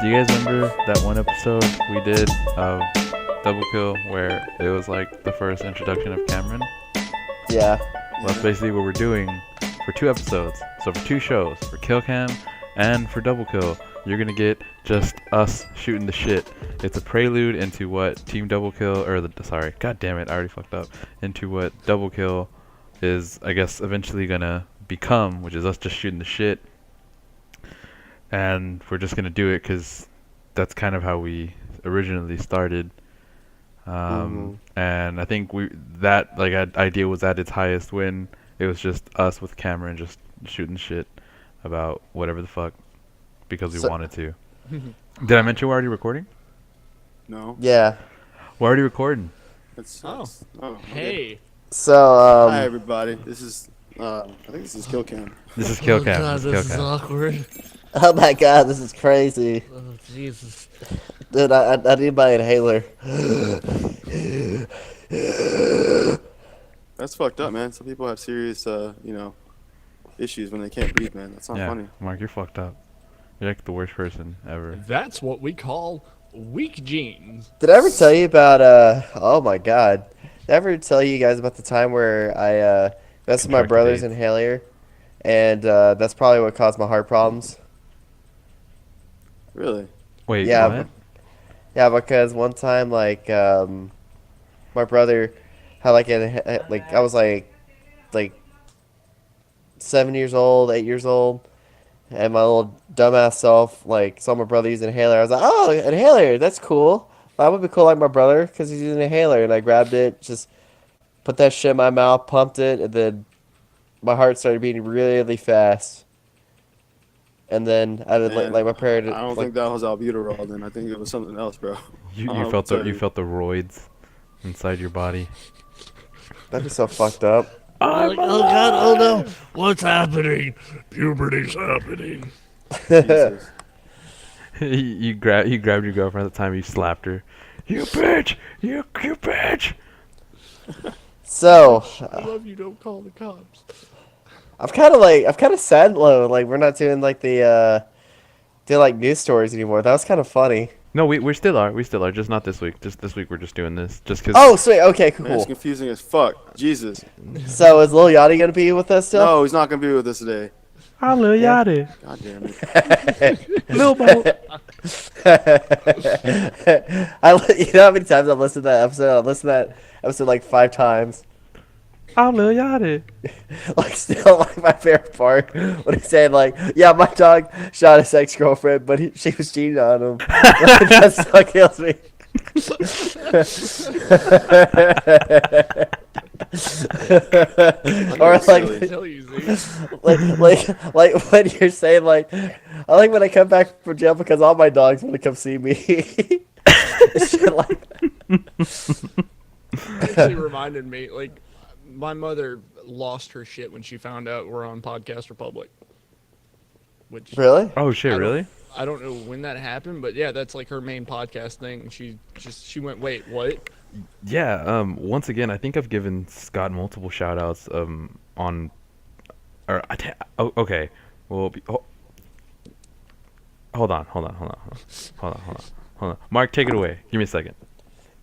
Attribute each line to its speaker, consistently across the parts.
Speaker 1: Do you guys remember that one episode we did of Double Kill where it was like the first introduction of Cameron?
Speaker 2: Yeah.
Speaker 1: Well, that's basically what we're doing for 2 episodes. So for 2 shows, for Kill Cam and for Double Kill, you're gonna get just us shooting the shit. It's a prelude into what Team Double Kill, god damn it, I already fucked up. Into what Double Kill is, I guess, eventually gonna become, which is us just shooting the shit. And we're just gonna do it because that's kind of how we originally started. And I think that idea was at its highest when it was just us with Cameron just shooting shit about whatever the fuck because we wanted to. Did I mention we're already recording?
Speaker 3: No.
Speaker 2: Yeah.
Speaker 1: We're already recording.
Speaker 3: Oh,
Speaker 4: Hey.
Speaker 3: okay.
Speaker 2: So,
Speaker 3: Hi everybody. This is I think this is Kill Cam.
Speaker 1: This is Kill Cam.
Speaker 4: God, this is awkward.
Speaker 2: oh my god, this is crazy.
Speaker 4: Oh, Jesus.
Speaker 2: Dude, I need my inhaler.
Speaker 3: That's fucked up, man. Some people have serious issues when they can't breathe, man. That's not
Speaker 1: Yeah,
Speaker 3: funny.
Speaker 1: Mark, you're fucked up. You're like the worst person ever.
Speaker 4: That's what we call weak genes.
Speaker 2: Did I ever tell you about, oh my god. Did I ever tell you guys about the time where I, messed with my
Speaker 1: Contracted
Speaker 2: brother's
Speaker 1: AIDS.
Speaker 2: inhaler? And, that's probably what caused my heart problems.
Speaker 3: Really?
Speaker 1: Wait,
Speaker 2: Yeah,
Speaker 1: what?
Speaker 2: Yeah, because one time, like, my brother had, like, I was, like 7 years old, 8 years old, and my little dumbass self, like, saw my brother use an inhaler. I was like, oh, inhaler, that's cool. That would be cool like my brother, because he's using an inhaler. And I grabbed it, just put that shit in my mouth, pumped it, and then my heart started beating really, really fast. And then I did,
Speaker 3: Man,
Speaker 2: like my parents.
Speaker 3: I don't think that was albuterol then. I think it was something else, bro.
Speaker 1: You
Speaker 3: Oh,
Speaker 1: felt
Speaker 3: sorry.
Speaker 1: you felt the roids inside your body.
Speaker 2: That'd be so fucked up.
Speaker 4: Like, oh God, oh no. What's happening? Puberty's happening.
Speaker 3: Jesus.
Speaker 1: you grabbed your girlfriend at the time. You slapped her. You bitch! You bitch!
Speaker 2: So,
Speaker 4: I love you, don't call the cops.
Speaker 2: I'm kind of sad though. Like we're not doing like the news stories anymore. That was kind of funny.
Speaker 1: No, we still are. We still are. Just not this week. Just this week we're just doing this. Just cause.
Speaker 2: Oh, sweet. Okay,
Speaker 3: Man, it's
Speaker 2: cool.
Speaker 3: confusing as fuck. Jesus.
Speaker 2: So is Lil Yachty gonna be with us still?
Speaker 3: No, he's not gonna be with us today.
Speaker 1: I'm Lil Yachty.
Speaker 3: God damn it.
Speaker 1: Lil Bo.
Speaker 2: You know how many times I've listened to that episode? I've listened to that episode like 5 times.
Speaker 1: I'm Lil Yachty.
Speaker 2: Like still like my favorite part when he said like, yeah, my dog shot his ex-girlfriend, but she was cheating on him. Like, that still kills me. Or like,
Speaker 4: Tell you, Z.
Speaker 2: like when you're saying like, I like when I come back from jail because all my dogs want to come see me. Shit like that.
Speaker 4: Actually reminded me, like, my mother lost her shit when she found out we're on Podcast Republic. Which
Speaker 2: Really?
Speaker 1: Oh shit!
Speaker 4: I don't-
Speaker 1: Really?
Speaker 4: I don't know when that happened, but yeah, that's like her main podcast thing. She went, wait, what?
Speaker 1: Yeah. Once again, I think I've given Scott multiple shout outs. On. Or okay. Well. Hold on. Mark, take it away. Give me a second.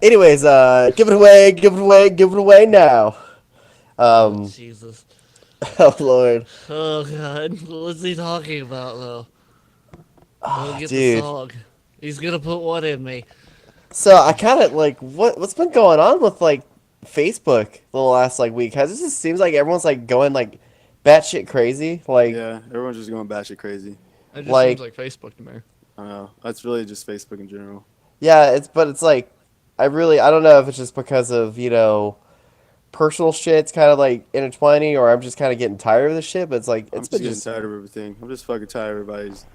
Speaker 2: Anyways, give it away now.
Speaker 4: Jesus.
Speaker 2: Oh Lord.
Speaker 4: Oh God, what's he talking about though? I'll get
Speaker 2: dude.
Speaker 4: the song. He's gonna put one in me.
Speaker 2: So I kind of like what's been going on with like Facebook the last like week? Has it just seems like everyone's like going like batshit crazy? Like
Speaker 3: Yeah, everyone's just going batshit crazy.
Speaker 4: It just
Speaker 2: Like-
Speaker 4: seems like Facebook to me.
Speaker 3: I don't know. That's really just Facebook in general.
Speaker 2: yeah, it's like I don't know if it's just because of personal shit's kind of like intertwining, or I'm just kind of getting tired of this shit. But it's like
Speaker 3: I'm
Speaker 2: it's
Speaker 3: just
Speaker 2: been
Speaker 3: getting
Speaker 2: just
Speaker 3: tired of everything. I'm just fucking tired of everybody's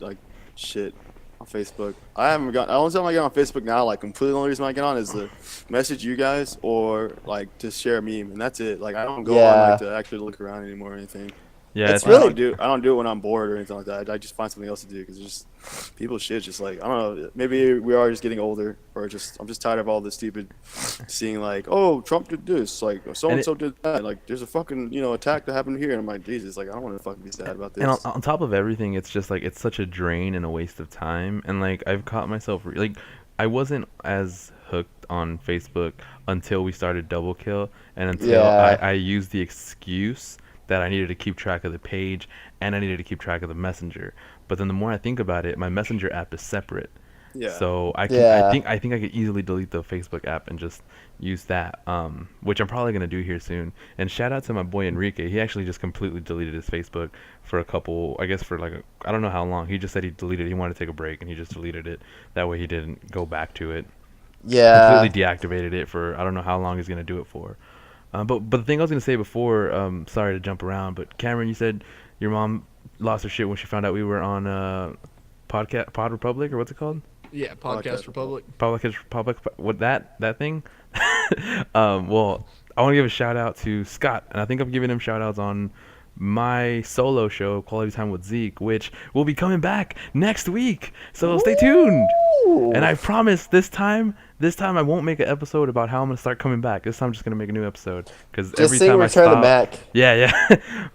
Speaker 3: like shit on Facebook. I haven't got. The only time I get on Facebook now, like completely the only reason I get on is to message you guys or like to share a meme, and that's it. Like I don't go on
Speaker 2: Yeah.
Speaker 3: like to actually look around anymore or anything.
Speaker 1: Yeah,
Speaker 2: It's
Speaker 3: I
Speaker 2: really
Speaker 3: I don't do it when I'm bored or anything like that. I just find something else to do because it's just people shit. Just like I don't know. Maybe we are just getting older, or I'm just tired of all this stupid seeing like, oh, Trump did this, like so and so did that. Like there's a fucking attack that happened here, and I'm like, Jesus, like I don't want to fucking be sad about this.
Speaker 1: And on top of everything, it's just like it's such a drain and a waste of time. And like I've caught myself like I wasn't as hooked on Facebook until we started Double Kill, and until
Speaker 2: Yeah.
Speaker 1: I used the excuse that I needed to keep track of the page and I needed to keep track of the messenger. But then the more I think about it, my messenger app is separate.
Speaker 3: Yeah.
Speaker 1: So I
Speaker 2: Yeah.
Speaker 1: think I could easily delete the Facebook app and just use that, which I'm probably gonna do here soon. And shout out to my boy Enrique. He actually just completely deleted his Facebook for a couple, I guess for like I don't know how long. He just said he deleted it. He wanted to take a break and he just deleted it. That way he didn't go back to it.
Speaker 2: Yeah.
Speaker 1: Completely deactivated it for I don't know how long he's gonna do it for. But the thing I was gonna say before, sorry to jump around, but Cameron, you said your mom lost her shit when she found out we were on Pod Republic or what's it called?
Speaker 4: Yeah, Podcast Republic.
Speaker 1: Public, what that thing? Well, I want to give a shout out to Scott, and I think I'm giving him shout outs on my solo show, Quality Time with Zeke, which will be coming back next week. So stay tuned.
Speaker 2: Ooh.
Speaker 1: And I promise this time I won't make an episode about how I'm gonna start coming back. This time I'm just gonna make a new episode because
Speaker 2: Just
Speaker 1: every
Speaker 2: sing
Speaker 1: time I
Speaker 2: Return
Speaker 1: stop,
Speaker 2: to Mac.
Speaker 1: yeah.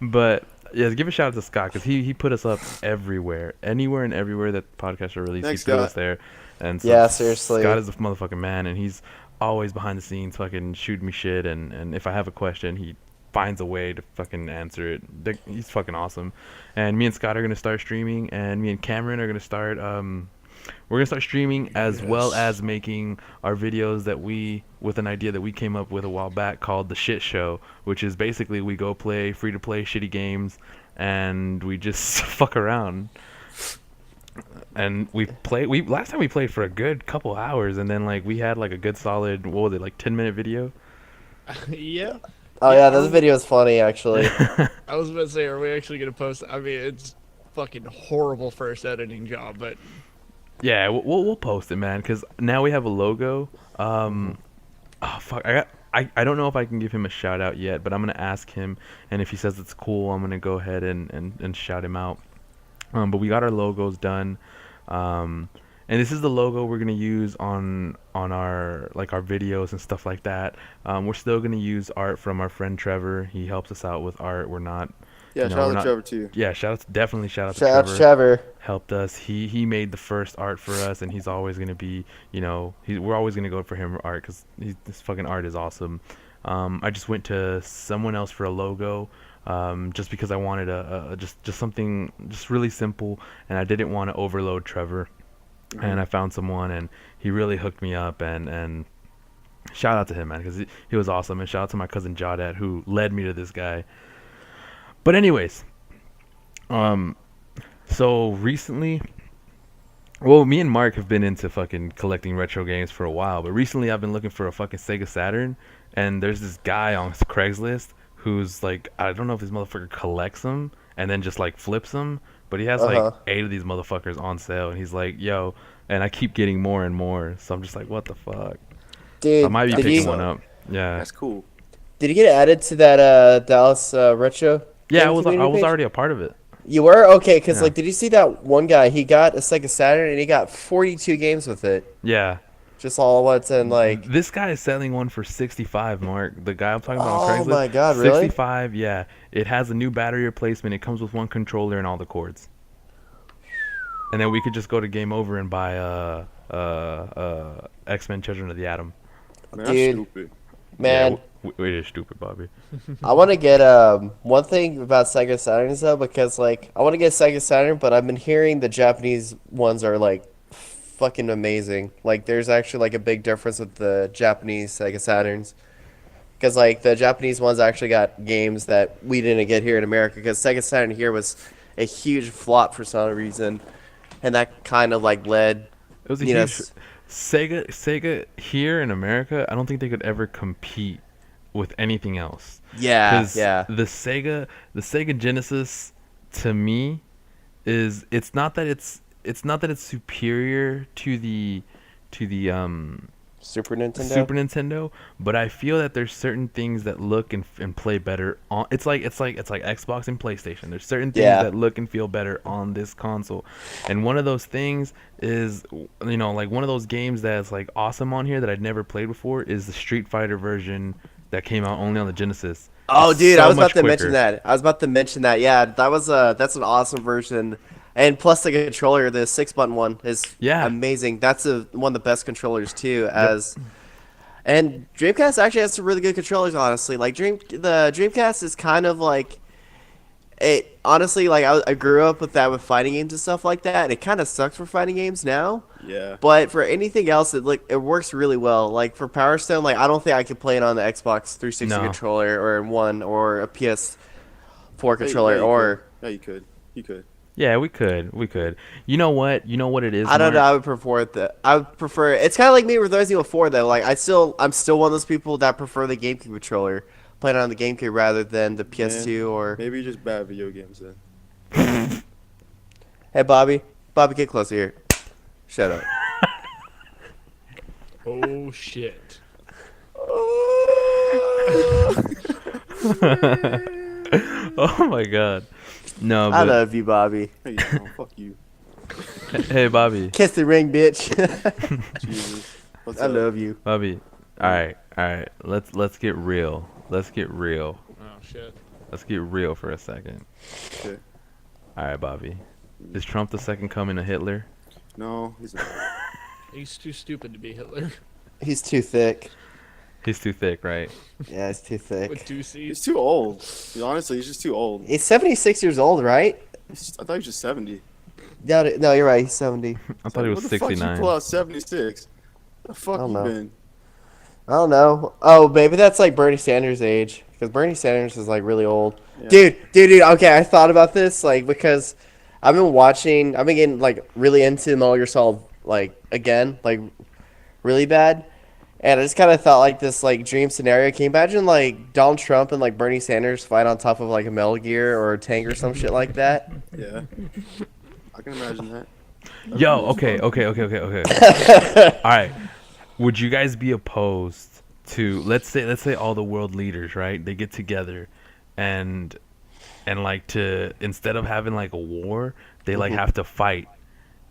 Speaker 1: But yeah, give a shout out to Scott because he put us up everywhere, anywhere and everywhere that podcasts are released.
Speaker 3: Thanks,
Speaker 1: He put us
Speaker 3: Scott.
Speaker 1: there, and so
Speaker 2: Yeah, seriously.
Speaker 1: Scott is a motherfucking man, and he's always behind the scenes, fucking shooting me shit, and if I have a question, he finds a way to fucking answer it. He's fucking awesome. And me and Scott are gonna start streaming, and me and Cameron are gonna start we're gonna start streaming as well as making our videos that with an idea that we came up with a while back called the Shit Show, which is basically we go play free to play shitty games and we just fuck around. And last time we played for a good couple hours, and then like we had like a good solid, what was it, like 10-minute video?
Speaker 4: Yeah.
Speaker 2: Oh yeah, this video is funny actually.
Speaker 4: I was about to say, are we actually gonna post? I mean, it's fucking horrible first editing job, but
Speaker 1: Yeah, we'll post it, man, because now we have a logo. Oh fuck, I don't know if I can give him a shout out yet, but I'm gonna ask him, and if he says it's cool, I'm gonna go ahead and shout him out. But we got our logos done, and this is the logo we're gonna use on our our videos and stuff like that. We're still gonna use art from our friend Trevor. He helps us out with art. We're not.
Speaker 3: Yeah,
Speaker 1: No,
Speaker 3: shout
Speaker 1: we're
Speaker 3: out to
Speaker 1: not-
Speaker 3: Trevor too.
Speaker 1: Yeah, definitely shout out to
Speaker 2: Shout out
Speaker 1: Trevor.
Speaker 2: to Trevor.
Speaker 1: Helped us. He made the first art for us, and he's always gonna be, we're always gonna go for him for art because this fucking art is awesome. I just went to someone else for a logo, just because I wanted just something just really simple, and I didn't want to overload Trevor. And I found someone, and he really hooked me up, and shout out to him, man, because he was awesome, and shout out to my cousin Jawdad who led me to this guy. But anyways, so recently, well, me and Mark have been into fucking collecting retro games for a while, but recently I've been looking for a fucking Sega Saturn, and there's this guy on Craigslist who's like, I don't know if this motherfucker collects them and then just like flips them, but he has like 8 of these motherfuckers on sale, and he's like, yo, and I keep getting more and more, so I'm just like, what the fuck?
Speaker 2: Dude,
Speaker 1: I might be
Speaker 2: did
Speaker 1: picking
Speaker 2: you,
Speaker 1: one up. Yeah.
Speaker 3: That's cool.
Speaker 2: did you get added to that Dallas Retro?
Speaker 1: Yeah,
Speaker 2: game
Speaker 1: I was
Speaker 2: community page?
Speaker 1: already a part of it.
Speaker 2: You were? Okay, because
Speaker 1: Yeah.
Speaker 2: like, did you see that one guy? He got a Sega Saturn and he got 42 games with it.
Speaker 1: Yeah.
Speaker 2: Just all at once, and like,
Speaker 1: This guy is selling one for 65, Mark. The guy I'm talking about on
Speaker 2: oh
Speaker 1: Craigslist.
Speaker 2: my god, really?
Speaker 1: 65, yeah. It has a new battery replacement. It comes with one controller and all the cords. And then we could just go to Game Over and buy X-Men Children of the Atom.
Speaker 3: Man,
Speaker 2: Dude.
Speaker 3: that's stupid.
Speaker 2: Man,
Speaker 1: Yeah, we're just stupid, Bobby.
Speaker 2: I want to get one thing about Sega Saturns though, because like I want to get Sega Saturn, but I've been hearing the Japanese ones are like fucking amazing. Like there's actually like a big difference with the Japanese Sega Saturns, because like the Japanese ones actually got games that we didn't get here in America, because Sega Saturn here was a huge flop for some reason, and that kind of like led.
Speaker 1: It was a
Speaker 2: You know,
Speaker 1: huge... Sega here in America, I don't think they could ever compete with anything else.
Speaker 2: Yeah,
Speaker 1: 'Cause
Speaker 2: yeah.
Speaker 1: the Sega Genesis, to me, it's not that it's superior to the
Speaker 2: Super Nintendo.
Speaker 1: Super Nintendo, but I feel that there's certain things that look and play better on. It's like Xbox and PlayStation. There's certain things
Speaker 2: Yeah.
Speaker 1: that look and feel better on this console, and one of those things is, like one of those games that's like awesome on here that I'd never played before is the Street Fighter version that came out only on the Genesis.
Speaker 2: Oh,
Speaker 1: It's
Speaker 2: dude,
Speaker 1: so
Speaker 2: I was about
Speaker 1: much
Speaker 2: to mention
Speaker 1: quicker.
Speaker 2: that. Yeah, that's an awesome version. And plus the controller, the 6-button one is
Speaker 1: Yeah.
Speaker 2: amazing. That's one of the best controllers too. And Dreamcast actually has some really good controllers, honestly. Like the Dreamcast is kind of like it. Honestly, like I grew up with that with fighting games and stuff like that, and it kind of sucks for fighting games now.
Speaker 3: Yeah.
Speaker 2: But for anything else, it works really well. Like for Power Stone, like I don't think I could play it on the Xbox 360
Speaker 1: No.
Speaker 2: controller or one or a PS4
Speaker 3: Yeah,
Speaker 2: controller
Speaker 3: you
Speaker 2: or
Speaker 3: could. Yeah, you could. You could.
Speaker 1: Yeah, we could. You know what? You know what it is.
Speaker 2: I don't know.
Speaker 1: Mark?
Speaker 2: I would prefer it. I would prefer. It's kind of like me with Resident Evil 4 though. Like I'm still one of those people that prefer the GameCube controller, playing on the GameCube rather than the PS2 or.
Speaker 3: Maybe you're just bad at video games then.
Speaker 2: Hey, Bobby, get closer here. Shut up.
Speaker 4: Oh shit.
Speaker 1: Oh my God. No,
Speaker 2: I
Speaker 1: but
Speaker 2: love you, Bobby.
Speaker 3: Hey, no, fuck you.
Speaker 1: hey, Bobby.
Speaker 2: Kiss the ring, bitch.
Speaker 3: Jesus. What's
Speaker 2: I
Speaker 3: up?
Speaker 2: love you.
Speaker 1: Bobby. All right. Let's get real. Let's get real.
Speaker 4: Oh shit.
Speaker 1: Let's get real for a second.
Speaker 3: Okay.
Speaker 1: All right, Bobby. Is Trump the second coming of Hitler?
Speaker 3: No, he's not.
Speaker 4: He's too stupid to be Hitler.
Speaker 2: He's too thick.
Speaker 1: He's too thick, right?
Speaker 2: Yeah, he's too
Speaker 4: With
Speaker 2: thick.
Speaker 4: 2
Speaker 3: He's
Speaker 4: C's.
Speaker 3: too old. Honestly, he's just too old.
Speaker 2: He's 76 years old, right?
Speaker 3: I thought he was just 70.
Speaker 2: No, you're right. He's 70.
Speaker 1: I thought he was
Speaker 3: What the fuck you
Speaker 1: 69.
Speaker 3: pull out 76? The fuck
Speaker 2: don't
Speaker 3: you
Speaker 2: know.
Speaker 3: been?
Speaker 2: I don't know. Oh, maybe that's like Bernie Sanders' age, because Bernie Sanders is like really old.
Speaker 3: Yeah.
Speaker 2: Dude. Okay, I thought about this like because I've been getting like really into Metal Gear Solid like again, like really bad, and I just kind of thought like this like dream scenario. Can you imagine like Donald Trump and like Bernie Sanders fight on top of like a Metal Gear or a tank or some shit like that?
Speaker 3: Yeah. I can imagine that.
Speaker 1: Yo, okay. All right. Would you guys be opposed to let's say all the world leaders, right? They get together and like to instead of having like a war, they like have to fight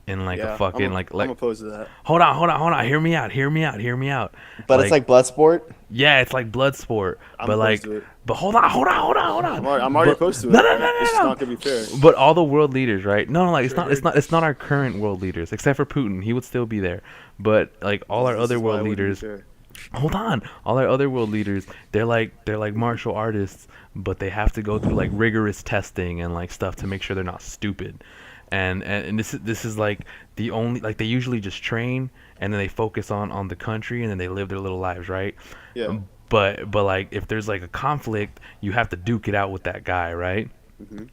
Speaker 1: in like
Speaker 3: Yeah,
Speaker 1: a fucking
Speaker 3: I'm
Speaker 1: like
Speaker 3: opposed to that.
Speaker 1: hold on. Hear me out.
Speaker 2: But it's like blood sport.
Speaker 1: yeah, it's like blood sport.
Speaker 3: I'm
Speaker 1: but like
Speaker 3: opposed to it.
Speaker 1: but hold on.
Speaker 3: I'm already opposed to it.
Speaker 1: No.
Speaker 3: It's just not gonna be fair.
Speaker 1: But all the world leaders, right? No, like it's not our current world leaders, except for Putin. He would still be there. But like all our
Speaker 3: This
Speaker 1: other
Speaker 3: is why
Speaker 1: world
Speaker 3: it wouldn't be
Speaker 1: leaders,
Speaker 3: fair.
Speaker 1: hold on. All our other world leaders, they're like martial artists, but they have to go through like rigorous testing and like stuff to make sure they're not stupid. And this is like the only like they usually just train and then they focus on the country and then they live their little lives, right?
Speaker 3: Yeah.
Speaker 1: But like if there's like a conflict, you have to duke it out with that guy, right?
Speaker 3: Mhm.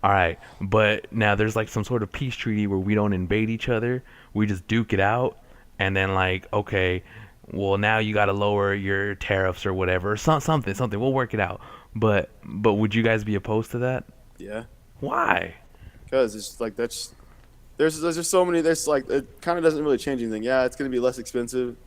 Speaker 1: All right, but now there's like some sort of peace treaty where we don't invade each other. We just duke it out, and then like, okay, well now you got to lower your tariffs or whatever, something. We'll work it out. But would you guys be opposed to that?
Speaker 3: Yeah.
Speaker 1: Why?
Speaker 3: Because it's like there's just so many. There's like it kind of doesn't really change anything. Yeah, it's gonna be less expensive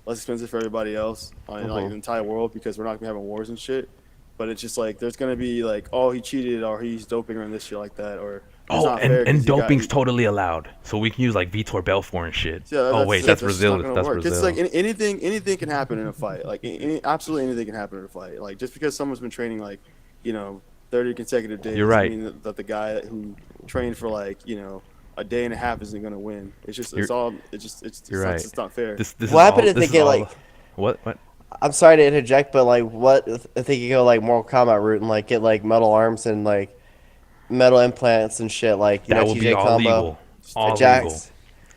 Speaker 3: for everybody else in like the entire world because we're not gonna be having wars and shit. But it's just like there's gonna be like, oh, he cheated or he's doping or this shit like that or. It's
Speaker 1: Oh,
Speaker 3: not fair 'cause
Speaker 1: and
Speaker 3: you got-
Speaker 1: doping's totally allowed, so we can use like Vitor Belfort and shit.
Speaker 3: Yeah,
Speaker 1: Oh wait, that's
Speaker 3: just
Speaker 1: Brazil.
Speaker 3: not gonna
Speaker 1: That's
Speaker 3: work.
Speaker 1: Brazil.
Speaker 3: It's like anything can happen in a fight. Like absolutely anything can happen in a fight. Like just because someone's been training like 30 consecutive days.
Speaker 1: You're right.
Speaker 3: Doesn't mean that the guy who trained for like a day and a half isn't gonna win. It's just it's
Speaker 1: You're right.
Speaker 3: It's not fair.
Speaker 1: This
Speaker 2: What happened if
Speaker 1: this
Speaker 2: they
Speaker 1: is
Speaker 2: get
Speaker 1: all-
Speaker 2: like?
Speaker 1: what?
Speaker 2: I'm sorry to interject, but like, what if they could go like Mortal Kombat route and like get like metal arms and like metal implants and shit, like
Speaker 1: That would be
Speaker 2: TJ
Speaker 1: all
Speaker 2: combo,
Speaker 1: legal. All
Speaker 2: Jax.
Speaker 1: legal.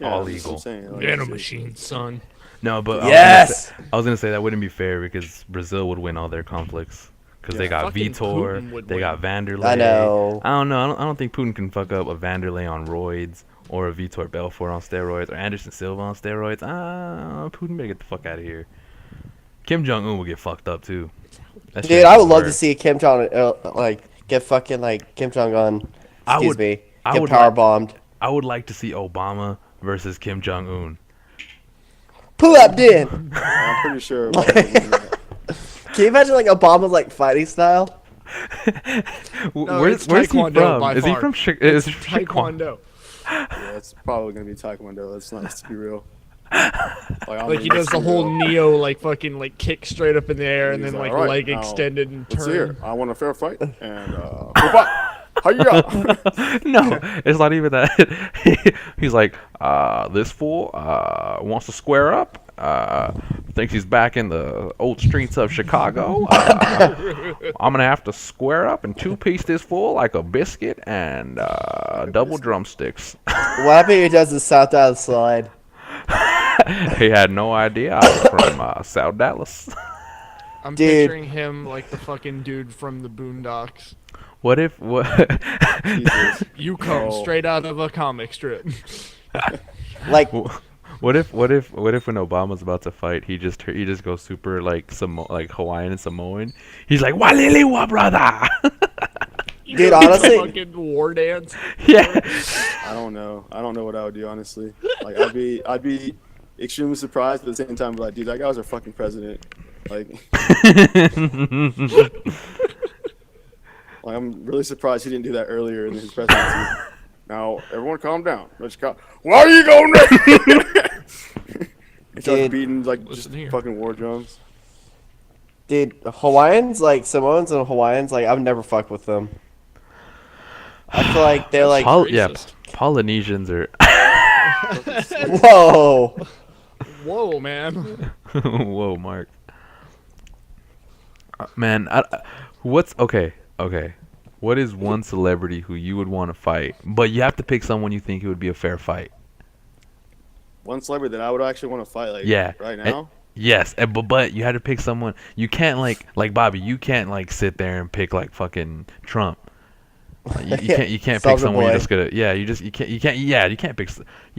Speaker 3: Yeah,
Speaker 1: all
Speaker 3: that's what I'm
Speaker 1: legal.
Speaker 3: saying. Like,
Speaker 4: Nano
Speaker 3: it's-
Speaker 4: machine, son.
Speaker 1: No, but
Speaker 2: Yes!
Speaker 1: I was gonna say that wouldn't be fair because Brazil would win all their conflicts because they
Speaker 3: Yeah.
Speaker 1: got
Speaker 4: Fucking
Speaker 1: Vitor,
Speaker 4: Putin would
Speaker 1: they
Speaker 4: win.
Speaker 1: got Vanderlei.
Speaker 2: I know.
Speaker 1: I don't know. I don't think Putin can fuck up a Vanderlei on roids or a Vitor Belfort on steroids or Anderson Silva on steroids. Putin better get the fuck out of here. Kim Jong Un will get fucked up too. That shit
Speaker 2: Dude, I would love to
Speaker 1: hurt.
Speaker 2: see Kim Jong like get fucking like Kim Jong Un.
Speaker 1: I
Speaker 2: Excuse
Speaker 1: would-
Speaker 2: me.
Speaker 1: I
Speaker 2: Get
Speaker 1: would
Speaker 2: power
Speaker 1: like-
Speaker 2: bombed.
Speaker 1: I would like to see Obama versus Kim Jong Un.
Speaker 2: Pull up, then.
Speaker 3: I'm pretty sure. Obama would do that.
Speaker 2: Can you imagine like Obama's like fighting style?
Speaker 1: Where's he
Speaker 4: Taekwondo
Speaker 1: from?
Speaker 4: by
Speaker 1: Is he
Speaker 4: far.
Speaker 1: from is he from
Speaker 4: Taekwondo.
Speaker 3: Yeah, it's probably gonna be Taekwondo. That's not to be real. I'm
Speaker 4: Like he
Speaker 3: gonna
Speaker 4: does the
Speaker 3: be
Speaker 4: whole
Speaker 3: real.
Speaker 4: Neo like fucking like kick straight up in the air and
Speaker 3: He's
Speaker 4: then like
Speaker 3: "All right,
Speaker 4: leg
Speaker 3: now,
Speaker 4: extended and
Speaker 3: Let's
Speaker 4: turn.
Speaker 3: hear. I want a fair fight and how you got?
Speaker 1: No, it's not even that. He's like, this fool wants to square up. Thinks he's back in the old streets of Chicago. I'm gonna have to square up and two-piece this fool like a biscuit and double drumsticks.
Speaker 2: What happened if he does the South Dallas slide?
Speaker 1: He had no idea I was from South Dallas.
Speaker 4: I'm
Speaker 2: Dude.
Speaker 4: picturing him like the fucking dude from the Boondocks.
Speaker 1: What?
Speaker 3: Jesus.
Speaker 4: You come
Speaker 3: Oh.
Speaker 4: straight out of a comic strip.
Speaker 2: Like,
Speaker 1: What if when Obama's about to fight, he just goes super like Hawaiian and Samoan. He's like, "Waliliwa, brother."
Speaker 4: You
Speaker 2: Dude,
Speaker 4: know, the
Speaker 2: honestly-
Speaker 4: fucking war dance.
Speaker 1: Yeah.
Speaker 3: I don't know. I don't know what I would do honestly. Like I'd be extremely surprised, but at the same time, be like, dude, that guy was our fucking president. Like, I'm really surprised he didn't do that earlier in his presidency. Now, everyone, calm down. Why are you going there? He starts
Speaker 2: Dude.
Speaker 3: beating like just
Speaker 4: Listen here.
Speaker 3: fucking war drums.
Speaker 2: dude, Hawaiians, like Samoans and Hawaiians, like I've never fucked with them. I feel like they're like,
Speaker 4: Racist.
Speaker 1: Polynesians are.
Speaker 2: whoa.
Speaker 4: Whoa, man.
Speaker 1: Whoa, Mark. Man, what's okay? Okay, what is one celebrity who you would want to fight, but you have to pick someone you think it would be a fair fight?
Speaker 3: One celebrity that I would actually want to fight, like,
Speaker 1: Yeah.
Speaker 3: right
Speaker 1: And-
Speaker 3: now.
Speaker 1: Yes, but you had to pick someone. You can't like Bobby. You can't like sit there and pick like fucking Trump. You can't pick
Speaker 2: Soulja
Speaker 1: someone you're
Speaker 2: Boy.
Speaker 1: just gonna you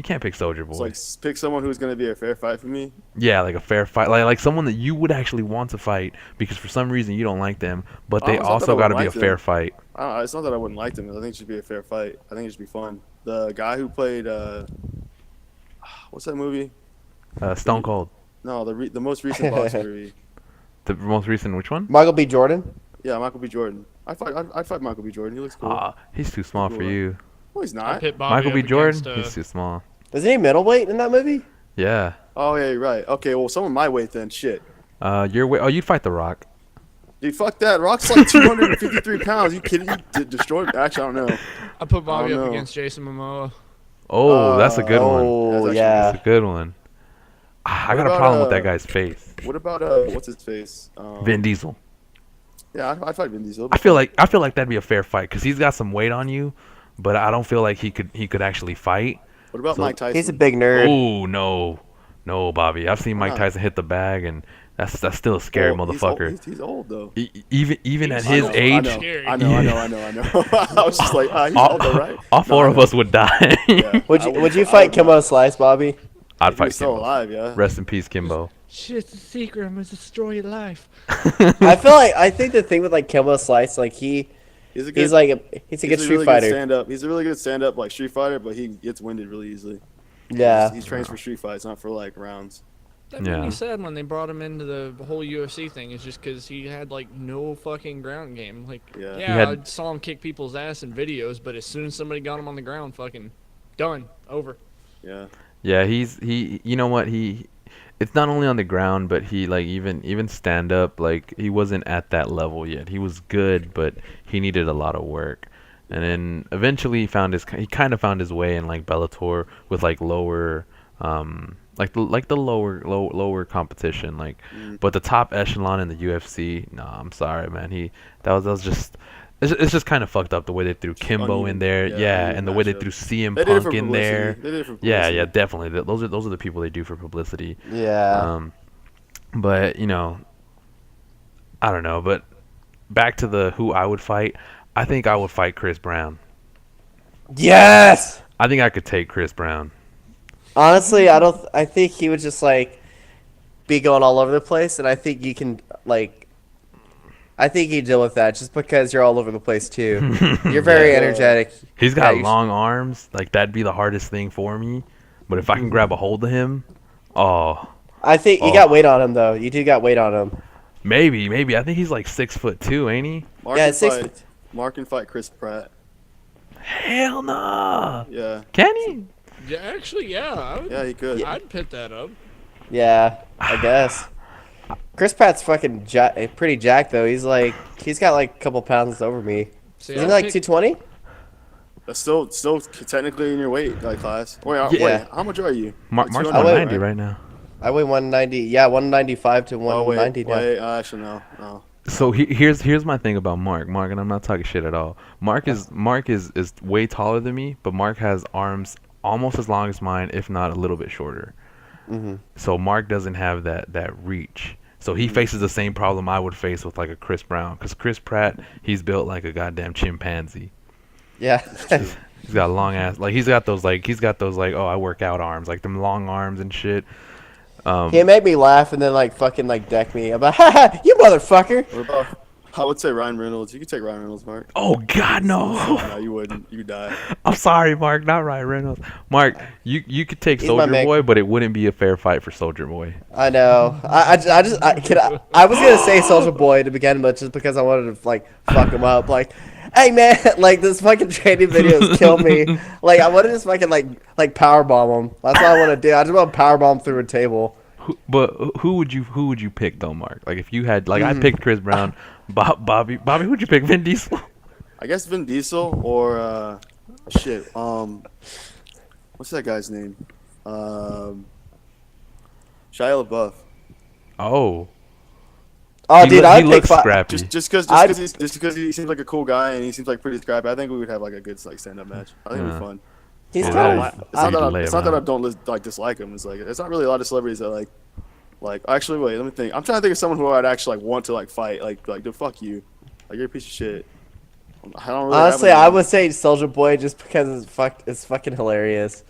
Speaker 1: can't pick Soldier Boy.
Speaker 3: So like pick someone who's gonna be a fair fight for me.
Speaker 1: Yeah, like a fair fight, like someone that you would actually want to fight because for some reason you don't like them, but they
Speaker 3: it's not that I
Speaker 1: also got to
Speaker 3: wouldn't
Speaker 1: be a
Speaker 3: like them.
Speaker 1: fair fight.
Speaker 3: I don't know, it's not that I wouldn't like them. I think it should be a fair fight. I think it should be fun. The guy who played what's that movie?
Speaker 1: Stone Cold,
Speaker 3: No, the most recent boxing movie.
Speaker 1: the most recent, which one?
Speaker 2: Michael B. Jordan?
Speaker 3: Yeah, Michael B. Jordan. I'd fight Michael B. Jordan. He looks cool.
Speaker 1: He's too small for
Speaker 3: Cool.
Speaker 1: you.
Speaker 3: No, he's
Speaker 4: I
Speaker 3: not.
Speaker 4: pit Bobby
Speaker 1: Michael B.
Speaker 4: up
Speaker 1: Jordan,
Speaker 4: against,
Speaker 1: he's too small.
Speaker 2: Isn't he middleweight in that movie?
Speaker 1: Yeah.
Speaker 3: Oh yeah, you're right. Okay, well, someone my weight then. Shit.
Speaker 1: You'd fight The Rock.
Speaker 3: Dude, fuck that. Rock's like 253 pounds. You kidding? You destroyed. Actually, I don't know.
Speaker 4: I put Bobby
Speaker 3: Oh,
Speaker 4: up
Speaker 3: no.
Speaker 4: against Jason Momoa.
Speaker 1: Oh, that's a good one.
Speaker 2: Oh,
Speaker 3: That's actually
Speaker 2: yeah.
Speaker 1: That's a good one. I
Speaker 3: What
Speaker 1: got a
Speaker 3: about,
Speaker 1: problem with that guy's face.
Speaker 3: What about what's his face?
Speaker 1: Vin Diesel.
Speaker 3: Yeah, I'd fight Vin Diesel.
Speaker 1: I feel like that'd be a fair fight because he's got some weight on you, but I don't feel like he could actually fight.
Speaker 3: What about
Speaker 1: So-
Speaker 3: Mike Tyson?
Speaker 2: He's a big nerd.
Speaker 1: Oh no, Bobby. I've seen Mike
Speaker 3: not?
Speaker 1: Tyson hit the bag, and that's still a scary
Speaker 3: Oh,
Speaker 1: motherfucker.
Speaker 3: He's old though.
Speaker 1: Even at
Speaker 4: He's
Speaker 1: his
Speaker 4: old.
Speaker 1: age,
Speaker 3: I know. I was just like, he's old though, right?
Speaker 1: all four
Speaker 3: No,
Speaker 1: of
Speaker 3: I
Speaker 1: us would die.
Speaker 3: know. Yeah,
Speaker 2: Would you fight Kimbo Slice, Bobby?
Speaker 1: I'd
Speaker 3: If
Speaker 1: fight
Speaker 3: he's still
Speaker 1: Kimbo.
Speaker 3: alive, yeah.
Speaker 1: Rest in peace, Kimbo.
Speaker 4: Shit, it's a secret. I'm gonna destroy your life.
Speaker 2: I think the thing with like Kimbo Slice, like he's
Speaker 3: He's a
Speaker 2: a
Speaker 3: good
Speaker 2: good Street
Speaker 3: really
Speaker 2: Fighter.
Speaker 3: Good stand-up. He's a really good stand-up like Street Fighter, but he gets winded really easily.
Speaker 2: Yeah.
Speaker 3: He trains for street fights, not for like rounds.
Speaker 4: That
Speaker 1: Yeah.
Speaker 4: made me sad when they brought him into the whole UFC thing. Is just because he had like no fucking ground game. Like,
Speaker 3: Yeah.
Speaker 4: yeah,
Speaker 1: He had-
Speaker 4: I saw him kick people's ass in videos, but as soon as somebody got him on the ground, fucking done, over.
Speaker 3: Yeah.
Speaker 1: Yeah, he. You know what? It's not only on the ground, but he like even stand up. Like he wasn't at that level yet. He was good, but he needed a lot of work. And then eventually he kind of found his way in like Bellator with like lower like the lower competition but the top echelon in the UFC. No, I'm sorry, man. That was just. It's just kind of fucked up the way they threw Kimbo in
Speaker 3: uneven.
Speaker 1: there,
Speaker 3: Yeah,
Speaker 1: yeah,
Speaker 3: uneven
Speaker 1: and the way they
Speaker 3: matchup.
Speaker 1: threw CM
Speaker 3: They did it for
Speaker 1: Punk in
Speaker 3: publicity.
Speaker 1: there.
Speaker 3: They did it for
Speaker 1: Yeah,
Speaker 3: publicity.
Speaker 1: yeah, definitely. Those are the people they do for publicity.
Speaker 2: Yeah.
Speaker 1: But I don't know. But back to the who I would fight. I think I would fight Chris Brown.
Speaker 2: Yes.
Speaker 1: I think I could take Chris Brown.
Speaker 2: Honestly, I think he would just like be going all over the place, and I think you can like. I think you deal with that just because you're all over the place too. You're very
Speaker 3: Yeah.
Speaker 2: energetic.
Speaker 1: He's got
Speaker 2: Yeah,
Speaker 1: long arms. Like that'd be the hardest thing for me. But if I can grab a hold of him, oh,
Speaker 2: I think you got weight on him though. You do got weight on him.
Speaker 1: Maybe. I think he's like 6'2", ain't he?
Speaker 3: Mark
Speaker 2: Yeah,
Speaker 3: can
Speaker 2: 6
Speaker 3: fight.
Speaker 2: foot.
Speaker 3: Mark can fight Chris Pratt.
Speaker 1: Hell nah.
Speaker 3: Yeah.
Speaker 1: Can he?
Speaker 4: Yeah, actually, yeah.
Speaker 3: Yeah, he could.
Speaker 4: I'd pit that up.
Speaker 2: Yeah, I guess. Chris Pratt's fucking pretty jacked though. He's got like a couple pounds over me.
Speaker 4: See,
Speaker 2: Isn't
Speaker 4: I'd
Speaker 2: he like
Speaker 4: pick-
Speaker 2: 220?
Speaker 3: That's still technically in your weight class. Wait,
Speaker 2: Yeah.
Speaker 3: wait, how much are you?
Speaker 1: Mark's
Speaker 3: 200,
Speaker 1: 190 right now.
Speaker 2: I weigh 190. Yeah, 195 to
Speaker 3: Oh
Speaker 2: 190
Speaker 3: wait,
Speaker 2: now.
Speaker 3: actually no.
Speaker 1: So here's my thing about Mark, and I'm not talking shit at all. Mark is way taller than me, but Mark has arms almost as long as mine, if not a little bit shorter.
Speaker 2: Mm-hmm.
Speaker 1: So Mark doesn't have that reach. So he faces the same problem I would face with like a Chris Brown, because Chris Pratt, he's built like a goddamn chimpanzee.
Speaker 2: Yeah.
Speaker 1: He's got long ass, like he's got those oh, I work out arms, like them long arms and shit.
Speaker 2: He made me laugh and then like fucking like deck me. I'm like, ha, you motherfucker.
Speaker 3: What about? I would say Ryan Reynolds. You could take Ryan Reynolds, Mark.
Speaker 1: Oh God, no!
Speaker 3: No, you wouldn't. You'd die.
Speaker 1: I'm sorry, Mark, not Ryan Reynolds. Mark, you could take
Speaker 2: He's my
Speaker 1: Soldier
Speaker 2: man.
Speaker 1: Boy, but it wouldn't be a fair fight for Soldier Boy.
Speaker 2: I know. I was gonna say Soldier Boy to begin with just because I wanted to like fuck him up. Like, hey man, like this fucking training videos kill me. Like I want to just fucking like power bomb him. That's what I want to do. I just want to power bomb through a table.
Speaker 1: Who would you pick though, Mark? Like if you had I picked Chris Brown, Bobby, who'd you pick? Vin Diesel?
Speaker 3: I guess Vin Diesel or shit. What's that guy's name? Shia LaBeouf.
Speaker 1: Oh,
Speaker 2: Oh,
Speaker 1: he
Speaker 2: dude,
Speaker 1: he
Speaker 2: I'd pick
Speaker 1: looks
Speaker 2: five.
Speaker 1: scrappy.
Speaker 3: Just because he seems like a cool guy and he seems like pretty scrappy. I think we would have like a good like stand up match. I think it'd be fun.
Speaker 2: He's
Speaker 1: Yeah,
Speaker 2: kind
Speaker 1: that
Speaker 2: of.
Speaker 1: is-
Speaker 3: It's not that
Speaker 1: lay
Speaker 3: it's not
Speaker 1: him
Speaker 3: that I
Speaker 1: out.
Speaker 3: don't dislike him. It's like it's not really a lot of celebrities that like actually wait, let me think. I'm trying to think of someone who I'd actually like want to like fight. Like dude, fuck you. Like you're a piece of shit. I don't really
Speaker 2: Honestly,
Speaker 3: have
Speaker 2: I
Speaker 3: anyone.
Speaker 2: would say Soldier Boy just because it's fucking hilarious.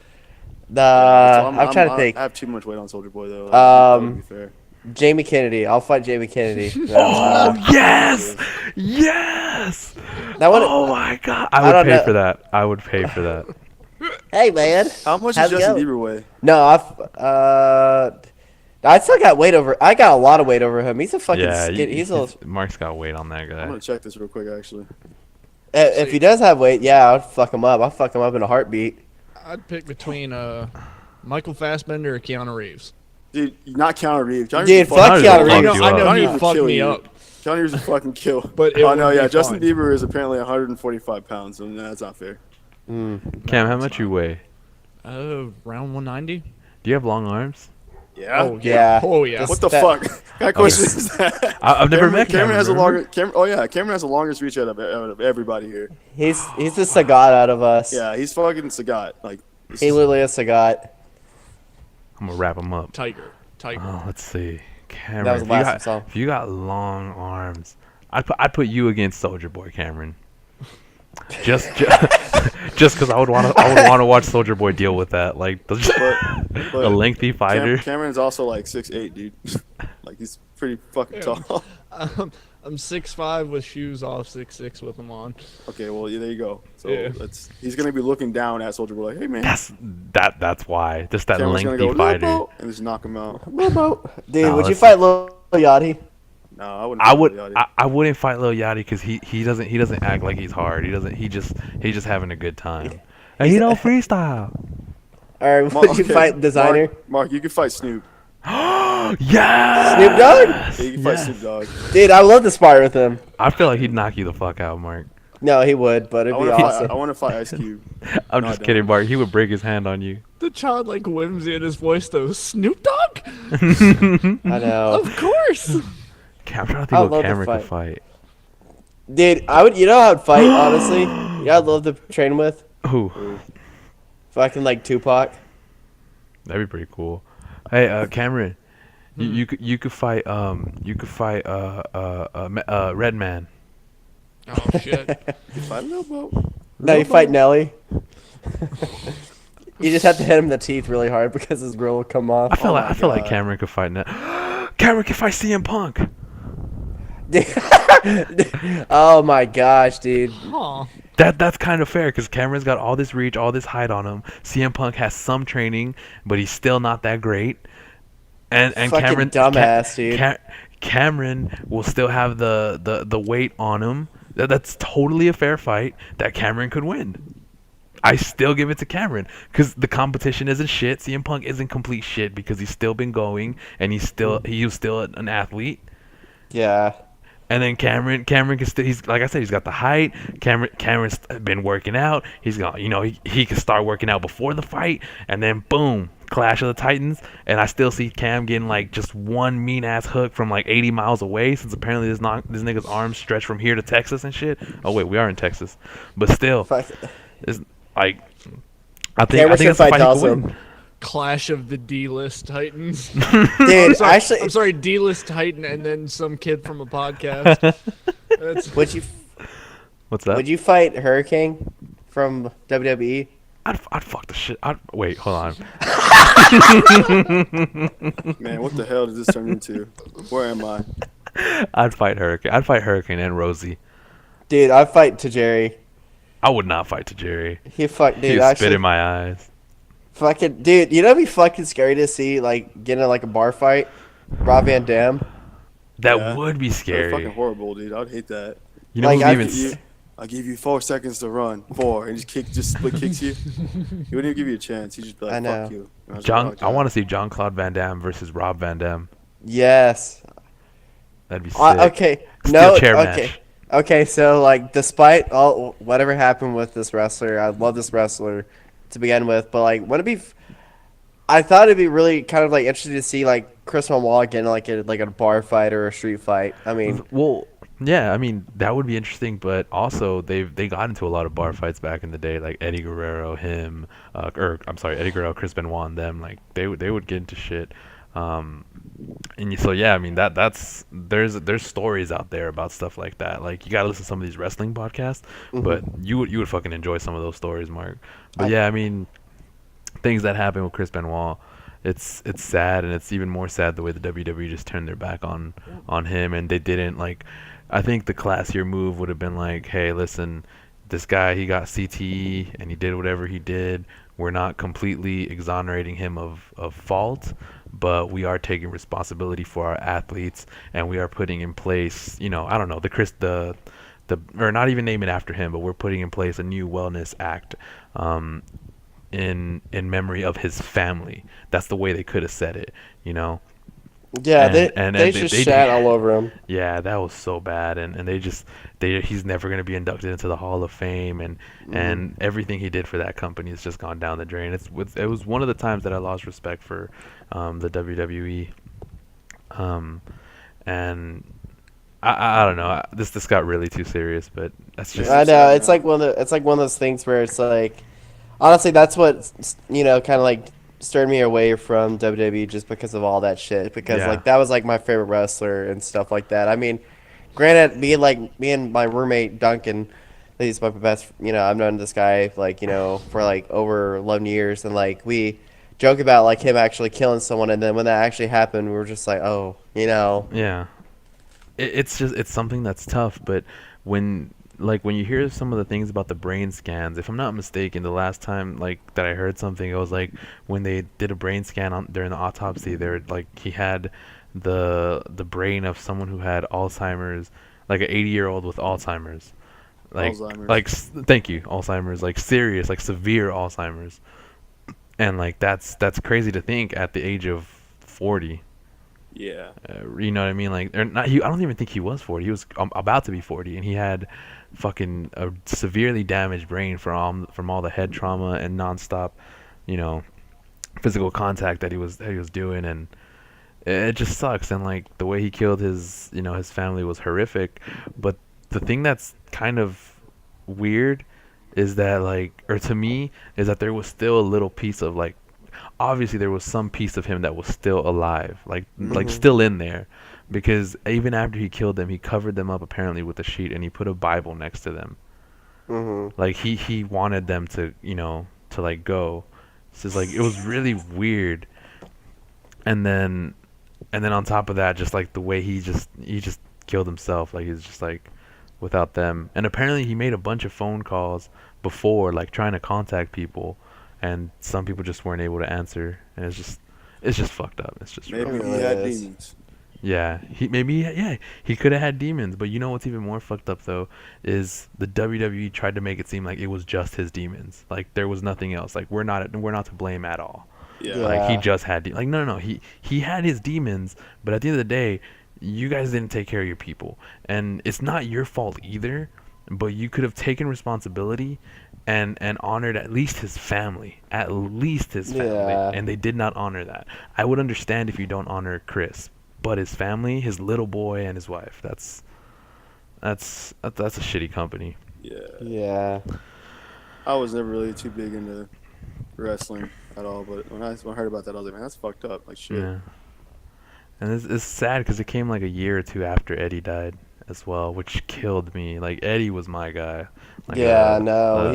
Speaker 3: Yeah, so
Speaker 2: I'm trying to think.
Speaker 3: I have too much weight on Soldier Boy though. That would be fair.
Speaker 2: Jamie Kennedy. I'll fight Jamie Kennedy.
Speaker 1: Oh yes, yes.
Speaker 2: That one.
Speaker 1: Oh my God,
Speaker 2: I
Speaker 1: I would
Speaker 2: don't
Speaker 1: pay
Speaker 2: know.
Speaker 1: for that. I would pay for that.
Speaker 2: Hey man.
Speaker 3: How much
Speaker 2: How's
Speaker 3: does
Speaker 2: it
Speaker 3: Justin
Speaker 2: going?
Speaker 3: Bieber weigh?
Speaker 2: No, I still got weight over. I got a lot of weight over him. He's a fucking.
Speaker 1: Yeah,
Speaker 2: He's a.
Speaker 1: Mark's got weight on that
Speaker 3: I'm
Speaker 1: guy.
Speaker 3: gonna check this real quick actually.
Speaker 2: If he does have weight, yeah, I'd fuck him up. I'll fuck him up in a heartbeat.
Speaker 4: I'd pick between Michael Fassbender or Keanu Reeves.
Speaker 3: Dude, not Keanu Reeves. Keanu
Speaker 2: Dude,
Speaker 3: Reeves would
Speaker 2: fuck
Speaker 1: Keanu
Speaker 2: Keanu
Speaker 1: Reeves.
Speaker 2: Reeves.
Speaker 1: you
Speaker 4: I
Speaker 1: up.
Speaker 4: know
Speaker 3: Keanu
Speaker 4: he
Speaker 3: Reeves would
Speaker 4: fucked
Speaker 3: kill
Speaker 4: me
Speaker 3: you.
Speaker 4: up.
Speaker 3: Keanu Reeves would fucking kill.
Speaker 4: But it
Speaker 3: oh no,
Speaker 4: would
Speaker 3: yeah,
Speaker 4: be
Speaker 3: Justin
Speaker 4: fine.
Speaker 3: Bieber is apparently 145 pounds, so that's not fair.
Speaker 1: Cam, how much you weigh?
Speaker 4: Around 190.
Speaker 1: Do you have long arms?
Speaker 3: Yeah.
Speaker 4: Oh
Speaker 2: Yeah.
Speaker 4: yeah. Oh yeah.
Speaker 3: What the
Speaker 2: That-
Speaker 3: fuck? What kind of question is that?
Speaker 1: I've never met
Speaker 3: Cameron
Speaker 1: Cameron.
Speaker 3: has a
Speaker 1: remember?
Speaker 3: longer. Cameron has the longest reach out of everybody here.
Speaker 2: He's the Sagat out of us.
Speaker 3: Yeah, he's fucking Sagat. Like this
Speaker 2: He
Speaker 3: is-
Speaker 2: literally is Sagat.
Speaker 1: I'm gonna wrap him up.
Speaker 4: Tiger.
Speaker 1: Oh, let's see. Cameron,
Speaker 2: That was the
Speaker 1: if you
Speaker 2: last song.
Speaker 1: if you got long arms, I'd put you against Soldier Boy, Cameron. Just because I would want to watch Soldier Boy deal with that, like
Speaker 3: but
Speaker 1: a lengthy fighter.
Speaker 3: Cameron's also like 6'8", dude. Like he's pretty fucking
Speaker 4: Yeah.
Speaker 3: tall.
Speaker 4: I'm 6'5" with shoes off, 6'6" with them on.
Speaker 3: Okay, well yeah, there you go. So
Speaker 4: Yeah.
Speaker 3: he's gonna be looking down at Soldier Boy like, hey man.
Speaker 1: That's why. Just that
Speaker 3: Cameron's gonna
Speaker 1: lengthy
Speaker 3: go
Speaker 1: fighter.
Speaker 3: "Lobo," and just knock him out.
Speaker 2: Dude,
Speaker 1: No,
Speaker 2: would you
Speaker 1: that's-
Speaker 2: fight Lil Yachty?
Speaker 3: No, I wouldn't.
Speaker 1: I would.
Speaker 3: Yachty.
Speaker 1: I wouldn't fight Lil Yachty because he doesn't act like he's hard. He's just having a good time. And he don't freestyle.
Speaker 2: Or would you
Speaker 3: Okay,
Speaker 2: fight Designer?
Speaker 3: Mark, you could fight Snoop.
Speaker 1: Yeah.
Speaker 2: Snoop Dogg?
Speaker 3: Yeah, you can fight
Speaker 1: Yes.
Speaker 3: Snoop Dogg.
Speaker 2: Dude, I would love to spar with him.
Speaker 1: I feel like he'd knock you the fuck out, Mark.
Speaker 2: No, he would, but it'd be awesome.
Speaker 3: I want to fight Ice Cube.
Speaker 1: I'm
Speaker 3: No,
Speaker 1: just
Speaker 3: I
Speaker 1: kidding,
Speaker 3: don't.
Speaker 1: Mark. He would break his hand on you.
Speaker 4: The childlike whimsy in his voice, though. Snoop Dogg?
Speaker 2: I know.
Speaker 4: Of course.
Speaker 1: I'm trying to
Speaker 2: I'd
Speaker 1: think what
Speaker 2: love to
Speaker 1: Cameron could
Speaker 2: fight.
Speaker 1: fight.
Speaker 2: Dude, I would. You know how I'd fight, honestly? Yeah, I'd love to train with.
Speaker 1: Ooh,
Speaker 2: Fucking like Tupac.
Speaker 1: that'd be pretty cool. Hey, Cameron, you could fight Red Man.
Speaker 4: Oh, shit.
Speaker 3: You fight Lobo.
Speaker 2: No, you fight Nelly. You just have to hit him in the teeth really hard because his grill will come off.
Speaker 1: I feel
Speaker 3: my
Speaker 1: like
Speaker 3: God.
Speaker 1: Cameron could fight Cameron could fight CM Punk.
Speaker 2: Oh my gosh, dude.
Speaker 4: Huh.
Speaker 1: That's kind of fair because Cameron's got all this reach, all this height on him. CM Punk has some training, but he's still not that great. And
Speaker 2: Fucking
Speaker 1: Cameron,
Speaker 2: dumbass, dude.
Speaker 1: Cameron will still have the weight on him. That's totally a fair fight that Cameron could win. I still give it to Cameron because the competition isn't shit. CM Punk isn't complete shit because he's still been going and he was still an athlete.
Speaker 2: Yeah.
Speaker 1: And then Cameron can still, he's like I said, he's got the height. Cameron's been working out. He's got, he can start working out before the fight, and then boom, Clash of the Titans. And I still see Cam getting like just one mean ass hook from like 80 miles away, since apparently this nigga's arms stretch from here to Texas and shit. Oh wait, we are in Texas, but still,
Speaker 2: Fuck.
Speaker 1: it's like I think
Speaker 2: Cameron should
Speaker 1: that's a
Speaker 2: fight
Speaker 1: fight he could
Speaker 2: Dawson.
Speaker 1: win.
Speaker 4: Clash of the D-list Titans.
Speaker 2: Dude, actually,
Speaker 4: I'm sorry, D-list Titan, and then some kid from a podcast. That's,
Speaker 1: What's that?
Speaker 2: would you fight Hurricane from WWE?
Speaker 1: I'd fuck the shit. Wait, hold on.
Speaker 3: Man, what the hell did this turn into? Where am I?
Speaker 1: I'd fight Hurricane. I'd fight Hurricane and Rosie.
Speaker 2: Dude, I'd fight Tajiri.
Speaker 1: I would not fight Tajiri.
Speaker 2: He fuck,
Speaker 1: He
Speaker 2: dude.
Speaker 1: would spit
Speaker 2: Actually,
Speaker 1: in my eyes.
Speaker 2: fucking, dude. You know, it'd be fucking scary to see like getting in like a bar fight. Rob Van Dam.
Speaker 1: That
Speaker 3: Yeah.
Speaker 1: would be
Speaker 3: That's
Speaker 1: scary.
Speaker 3: fucking horrible, dude. I'd hate that.
Speaker 1: You know
Speaker 2: Like,
Speaker 1: who
Speaker 2: I
Speaker 1: even?
Speaker 2: could-
Speaker 3: I'll give you 4 seconds to run. 4, and just split kicks you. He wouldn't even give you a chance. He'd just be like,
Speaker 2: I know.
Speaker 3: "Fuck you." And I was
Speaker 1: John,
Speaker 3: like,
Speaker 1: I want to see John Claude Van Damme versus Rob Van Dam.
Speaker 2: Yes.
Speaker 1: That'd be sick.
Speaker 2: Okay.
Speaker 1: Steel
Speaker 2: No.
Speaker 1: chair
Speaker 2: Okay.
Speaker 1: match.
Speaker 2: Okay. So like, despite all whatever happened with this wrestler, I love this wrestler to begin with. But like, would it be? I thought it'd be really kind of like interesting to see like Chris Benoit getting like a bar fight or a street fight. I mean,
Speaker 1: Well, yeah, I mean that would be interesting, but also they got into a lot of bar fights back in the day, like Eddie Guerrero, Eddie Guerrero, Chris Benoit, and them. Like they would get into shit. So yeah, I mean there's stories out there about stuff like that. Like you gotta listen to some of these wrestling podcasts, but you would fucking enjoy some of those stories, Mark. But yeah, I mean things that happen with Chris Benoit, it's sad, and it's even more sad the way the WWE just turned their back on him, and they didn't like. I think the classier move would have been like, hey, listen, this guy, he got CTE and he did whatever he did. We're not completely exonerating him of fault, but we are taking responsibility for our athletes, and we are putting in place, I don't know, or not even name it after him, but we're putting in place a new wellness act, in memory of his family. That's the way they could have said it,
Speaker 2: yeah,
Speaker 1: And
Speaker 2: they just shat all over him.
Speaker 1: Yeah, that was so bad, and he's never going to be inducted into the Hall of Fame, and everything he did for that company has just gone down the drain. It was one of the times that I lost respect for the WWE, and I don't know. This got really too serious, but that's just
Speaker 2: I know it's like one of those things where it's like, honestly, that's what kind of like stirred me away from WWE, just because of all that shit. Because
Speaker 1: Yeah.
Speaker 2: like that was like my favorite wrestler and stuff like that. I mean, granted, me and my roommate Duncan, he's my best. I've known this guy for like over 11 years, and like we joke about like him actually killing someone, and then when that actually happened, we were just like, oh,
Speaker 1: Yeah, it's something that's tough. But when you hear some of the things about the brain scans, if I'm not mistaken, the last time that I heard something, it was like when they did a brain scan during the autopsy, they're like he had the brain of someone who had Alzheimer's, like an 80-year-old with Alzheimer's,
Speaker 3: Alzheimer's.
Speaker 1: Thank you, Alzheimer's, like serious, like severe Alzheimer's, and like that's crazy to think at the age of 40.
Speaker 3: Yeah.
Speaker 1: You know what I mean? Like, or not. I don't even think he was 40. He was about to be 40, and he had fucking a severely damaged brain from all the head trauma and nonstop, physical contact that he was doing, and it just sucks. And like the way he killed his family was horrific. But the thing that's kind of weird is that to me, is that there was still a little piece of obviously there was some piece of him that was still alive, still in there, because even after he killed them, he covered them up apparently with a sheet, and he put a Bible next to them. Like he wanted them to to go. So it's it was really weird. And then on top of that, just the way he just killed himself, he's just without them. And apparently he made a bunch of phone calls before, trying to contact people, and some people just weren't able to answer. And It's just fucked up. It's just real.
Speaker 3: Maybe
Speaker 2: It
Speaker 3: he
Speaker 2: really
Speaker 3: had
Speaker 2: is.
Speaker 3: demons.
Speaker 1: Yeah, he could have had demons, but you know what's even more fucked up though is the WWE tried to make it seem like it was just his demons, like there was nothing else, like we're not to blame at all,
Speaker 3: Yeah.
Speaker 1: like he
Speaker 2: Yeah.
Speaker 1: just had like no, he had his demons, but at the end of the day, you guys didn't take care of your people, and it's not your fault either, but you could have taken responsibility and honored at least his family,
Speaker 2: Yeah.
Speaker 1: and they did not honor that. I would understand if you don't honor Chris, but his family, his little boy and his wife, that's a shitty company.
Speaker 3: Yeah.
Speaker 2: Yeah.
Speaker 3: I was never really too big into wrestling at all, but when I heard about that, I was like, man, that's fucked up. Like shit.
Speaker 1: Yeah, and it's sad because it came like a year or two after Eddie died as well, which killed me. Like Eddie was my guy. Like,
Speaker 2: Yeah, no.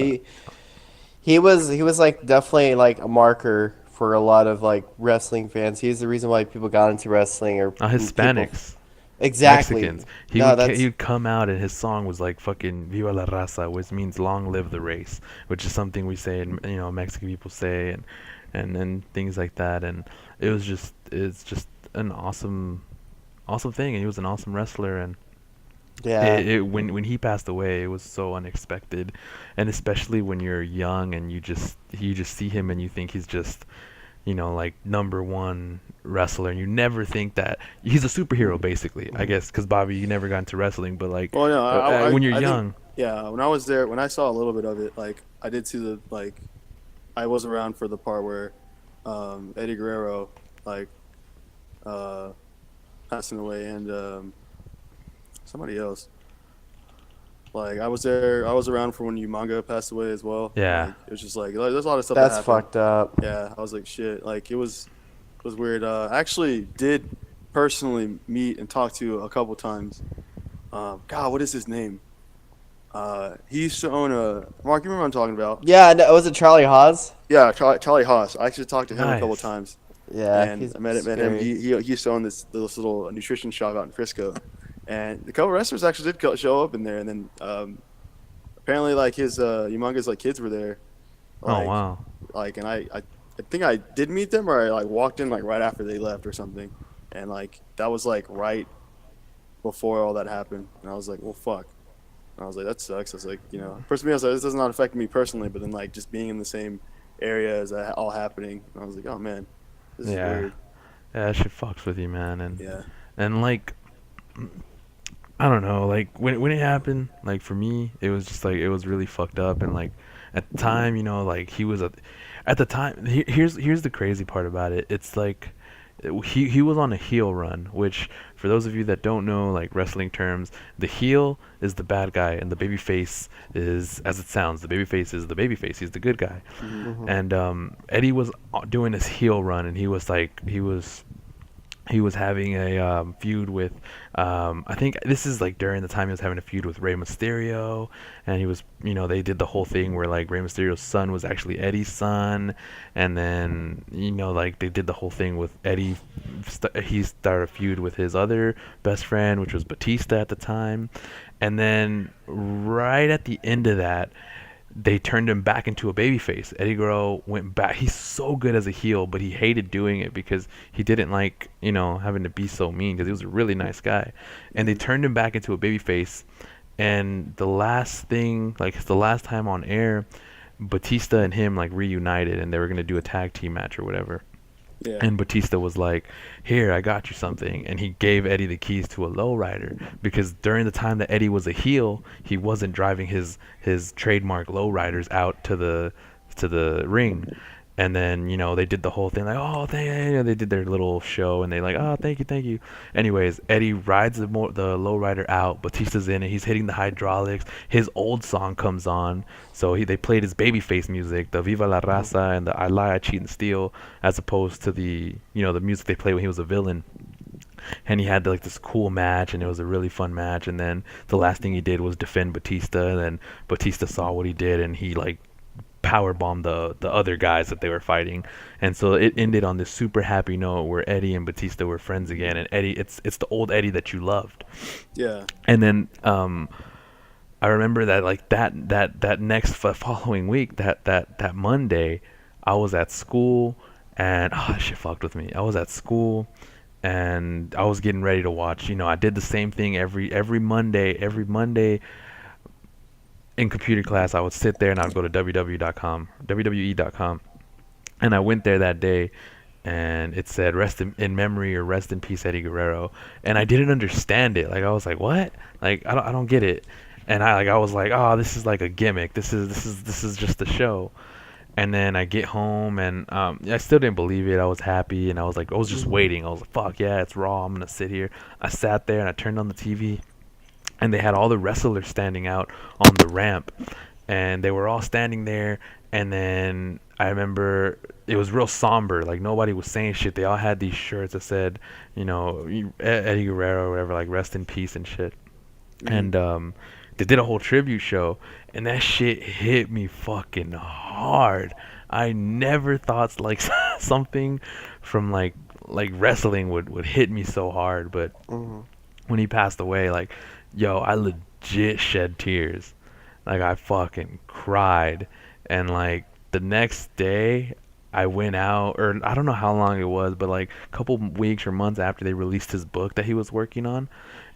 Speaker 2: He was like definitely like a marker for a lot of like wrestling fans. He's the reason why people got into wrestling or people.
Speaker 1: Hispanics.
Speaker 2: Exactly.
Speaker 1: Mexicans.
Speaker 2: No, that's
Speaker 1: He'd come out and his song was like fucking "Viva la Raza," which means "Long live the race," which is something we say and Mexican people say and things like that. And it's just an awesome thing. And he was an awesome wrestler. And
Speaker 2: yeah.
Speaker 1: when he passed away, it was so unexpected, and especially when you're young and you just see him and you think he's just like number one wrestler, and you never think that he's a superhero, basically. I guess because Bobby, you never got into wrestling, but like
Speaker 3: Well, no,
Speaker 1: when you're
Speaker 3: I think,
Speaker 1: young,
Speaker 3: yeah, when I was there, when I saw a little bit of it, like I did see the like, I was around for the part where Eddie Guerrero like passing away and somebody else. Like I was there, I was around for when Umanga passed away as well.
Speaker 1: Yeah.
Speaker 3: Like, it was just like there's a lot of stuff
Speaker 2: That's
Speaker 3: that happened.
Speaker 2: fucked up.
Speaker 3: Yeah, I was like shit. Like it was weird. I actually did personally meet and talk to a couple times. God, what is his name? He used to own a. Mark, you remember what I'm talking about?
Speaker 2: Yeah, no, was it Charlie Haas?
Speaker 3: Yeah, Charlie Haas. I actually talked to him a couple
Speaker 1: Nice.
Speaker 3: times,
Speaker 2: Yeah,
Speaker 3: and
Speaker 2: he's
Speaker 3: I met him.
Speaker 2: scary.
Speaker 3: He used to own this little nutrition shop out in Frisco, and a couple wrestlers actually did show up in there. And then apparently, like his Humonga's like kids were there.
Speaker 1: oh wow,
Speaker 3: Like, and I think I did meet them, or I like walked in like right after they left or something, and like that was like right before all that happened, and I was like, well, fuck. And I was like, that sucks. I was like, personally, I was like, this does not affect me personally, but then like just being in the same area as that all happening, and I was like, oh man, this is
Speaker 1: yeah,
Speaker 3: weird.
Speaker 1: yeah, that shit fucks with you, man,
Speaker 3: Yeah.
Speaker 1: and like I don't know, like when it happened, like for me, it was just like it was really fucked up, and like at the time, like he was at the time. Here's the crazy part about it. It's like he was on a heel run, which for those of you that don't know like wrestling terms, the heel is the bad guy, and the baby face is, as it sounds, the baby face is the baby face. He's the good guy,
Speaker 2: Mhm.
Speaker 1: and Eddie was doing his heel run, and he was having a feud with I think this is like during the time he was having a feud with Rey Mysterio, and he was they did the whole thing where like Rey Mysterio's son was actually Eddie's son, and then like they did the whole thing with Eddie. He started a feud with his other best friend, which was Batista at the time, and then right at the end of that, they turned him back into a babyface. Eddie Guerrero went back. He's so good as a heel, but he hated doing it because he didn't like, having to be so mean, because he was a really nice guy. And they turned him back into a babyface. And the last time on air, Batista and him like reunited, and they were gonna do a tag team match or whatever.
Speaker 3: Yeah.
Speaker 1: And Batista was like, "Here, I got you something," and he gave Eddie the keys to a lowrider, because during the time that Eddie was a heel, he wasn't driving his trademark lowriders out to the ring. And then they did the whole thing like, "Oh, they did their little show, and they like, oh, thank you." Anyways, Eddie rides the lowrider out. Batista's in it. He's hitting the hydraulics. His old song comes on, so they played his babyface music, the Viva la Raza and the I Lie, I Cheat and Steal, as opposed to the the music they played when he was a villain. And he had like this cool match, and it was a really fun match. And then the last thing he did was defend Batista, and then Batista saw what he did, and he like power bombed the other guys that they were fighting. And so it ended on this super happy note where Eddie and Batista were friends again, and Eddie, it's the old Eddie that you loved.
Speaker 3: Yeah.
Speaker 1: And then I remember that like that next following week, that Monday, I was at school, and that shit fucked with me. I was at school, and I was getting ready to watch. I did the same thing every Monday. Every Monday in computer class, I would sit there and I'd go to www.com, and I went there that day, and it said rest in memory or rest in peace Eddie Guerrero, and I didn't understand it. Like I was like, what? Like I don't get it. And I was like, oh, this is like a gimmick. This is just a show. And then I get home, and I still didn't believe it. I was happy, and I was just waiting. I was like, fuck yeah, it's Raw. I'm gonna sit here. I sat there and I turned on the TV, and they had all the wrestlers standing out on the ramp, and they were all standing there. And then I remember it was real somber. Like nobody was saying shit. They all had these shirts that said, Eddie Guerrero or whatever, like rest in peace and shit. And they did a whole tribute show, and that shit hit me fucking hard. I never thought like something from like wrestling would hit me so hard, but when he passed away, like, yo, I legit shed tears. Like I fucking cried, and like the next day I went out, or I don't know how long it was, but like a couple weeks or months after they released his book that he was working on,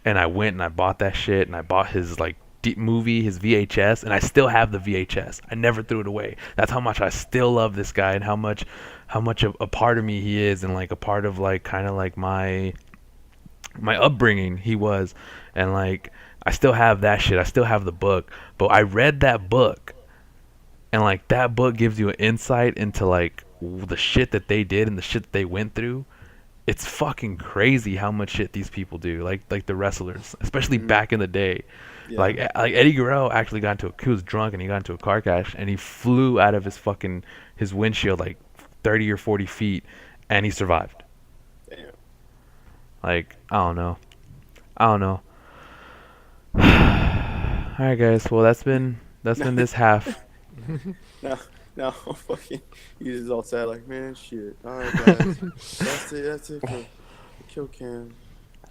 Speaker 1: and I went and I bought that shit, and I bought his like movie, his VHS, and I still have the VHS. I never threw it away. That's how much I still love this guy, and how much of a part of me he is, and like a part of like kind of like my upbringing he was. And like I still have that shit. I still have the book, but I read that book, and like that book gives you an insight into like the shit that they did and the shit that they went through. It's fucking crazy how much shit these people do, like the wrestlers, especially back in the day.
Speaker 3: Yeah.
Speaker 1: Like Eddie Guerrero actually he was drunk and he got into a car crash, and he flew out of his windshield like 30 or 40 feet, and he survived.
Speaker 3: Damn.
Speaker 1: Like I don't know. All right, guys. Well, that's been this half.
Speaker 3: Now fucking you just all sad like, man, shit. All right, guys. That's it for Kill Cam.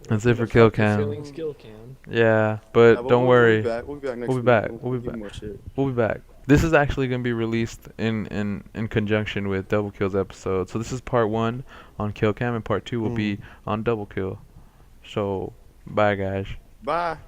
Speaker 1: That's it for Kill
Speaker 4: Feeling
Speaker 1: Cam.
Speaker 4: skill can.
Speaker 1: Yeah, but don't worry.
Speaker 3: We'll be back next
Speaker 1: We'll be
Speaker 3: week.
Speaker 1: back.
Speaker 3: We'll
Speaker 1: We'll be
Speaker 3: give
Speaker 1: back.
Speaker 3: more shit.
Speaker 1: We'll be back. This is actually going to be released in conjunction with Double Kill's episode. So this is part 1 on Kill Cam, and part 2 will be on Double Kill. So, bye, guys.
Speaker 3: Bye.